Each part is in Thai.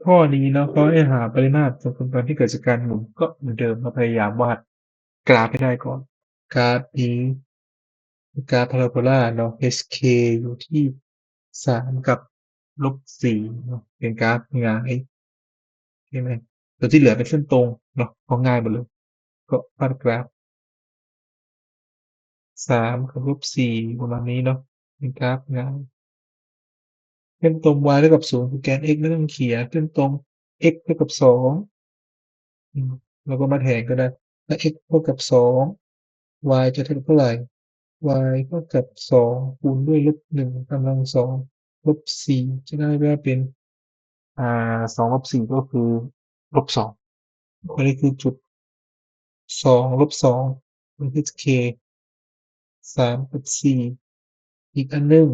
ข้อนี้เนาะเขาให้หาปริมาตรของความที่เกิดจากการหมุนก็เหมือนเดิมเราพยายามวาดกราฟให้ได้ก่อนกราฟนี้กราฟพาราโบลาเนาะ SK อยู่ที่3กับ-4เนาะเป็นกราฟหงายใช่ไหมส่วนที่เหลือเป็นเส้นตรงเนาะก็ง่ายหมดเลยก็วาดกราฟ3กับ-4ประมาณนี้เนาะเป็นกราฟหงายเส้นตรง y เท่ากับ0คือแกน x ไม่ต้องเขียนเส้นตรง x เท่ากับ2เราก็มาแทนก็ได้ถ้า x เท่ากับ2 y จะเท่ากับเท่าไร y เท่ากับ2คูณด้วย-1กำลัง2-4จะได้ว่าเป็น2-4ก็คือ-2อันนี้คือจุด2-2มันคือ k 3กับ4อีกอันหนึ่ง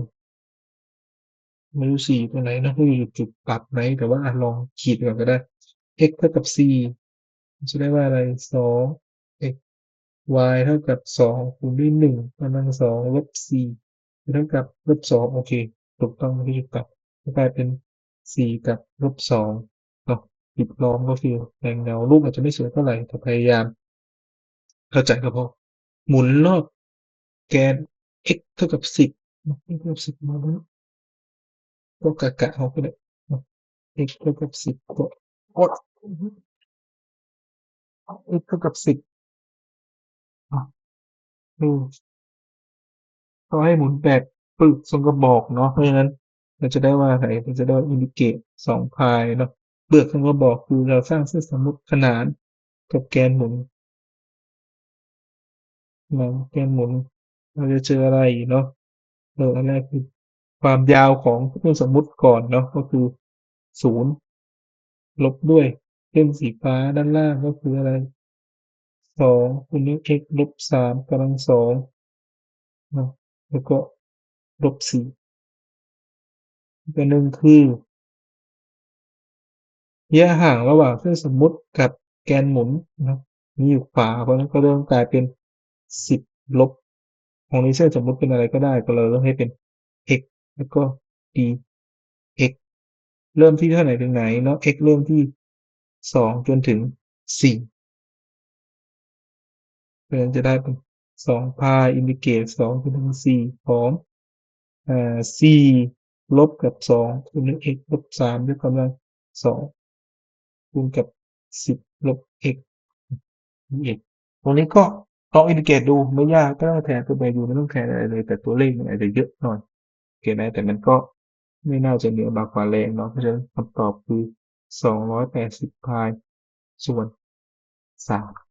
ไม่รู้4อยู่ตรงไหนนะไม่รู้อยู่จุดตัดไหนแต่ว่าลองขีดก่อนก็ได้ x เท่ากับ4จะได้ว่าอะไร2 x y เท่ากับ2คูณด้วย1กำลัง2-4เท่ากับ-2โอเคถูกต้องไม่ใช่จุดตัดก็กลายเป็น4กับ-2เนาะปิดล้อมก็คือแรงเงารูปอาจจะไม่สวยเท่าไรแต่พยายามเข้าใจก็พอหมุนรอบแกน x เท่ากับ10เนาะ x เท่ากับ10มาแล้วก็กะๆเอาก็ได้เนาะ x เท่ากับ10ก็กดอือฮึ x เท่ากับ10อาดูเขาให้หมุนแบบปึกทรงกระบอกเนาะเพราะฉะนั้นเราจะได้ว่าอะไรเราจะได้ว่า indicate 2 pie เนาะเปลือกทรงกระบอกคือเราสร้างเส้นสมมุติขนานกับแกนหมุนแกนหมุนเราจะเจออะไรเนาะอันแรกคือความยาวของเส้นสมมุติก่อนเนาะก็คือ0ลบด้วยเส้นสีฟ้าด้านล่างก็คืออะไร2คูณด้วย x ลบ3กำลัง2เนาะแล้วก็-4อีกอันหนึ่งคือระยะห่างระหว่างเส้นสมมุติกับแกนหมุนเนาะมีอยู่ขวาเพราะฉะนั้นก็ต้องกลายเป็น10ลบตรงนี้เส้นสมมุติเป็นอะไรก็ได้ก็เราต้องให้เป็น x แล้วก็ dx เริ่มที่เท่าไหนถึงไหนเนาะ x เริ่มที่2จนถึง4เพราะฉะนั้นจะได้เป็น2 pie indicate 2จนถึง4ของ4ลบกับ2คูณด้วย x ลบ3ยกกำลัง2คูณกับ10ลบ x dx ตรงนี้ก็ลอง indicate ดูไม่ยากก็แทนตัว value ไม่ต้องแทนอะไรเลยแต่ตัวเลขมันอาจจะเยอะหน่อยโอเคไหมแต่มันก็ไม่น่าจะเหนือบากกว่าแรงเนาะเพราะฉะนั้นคำตอบคือ280 pie ส่วน3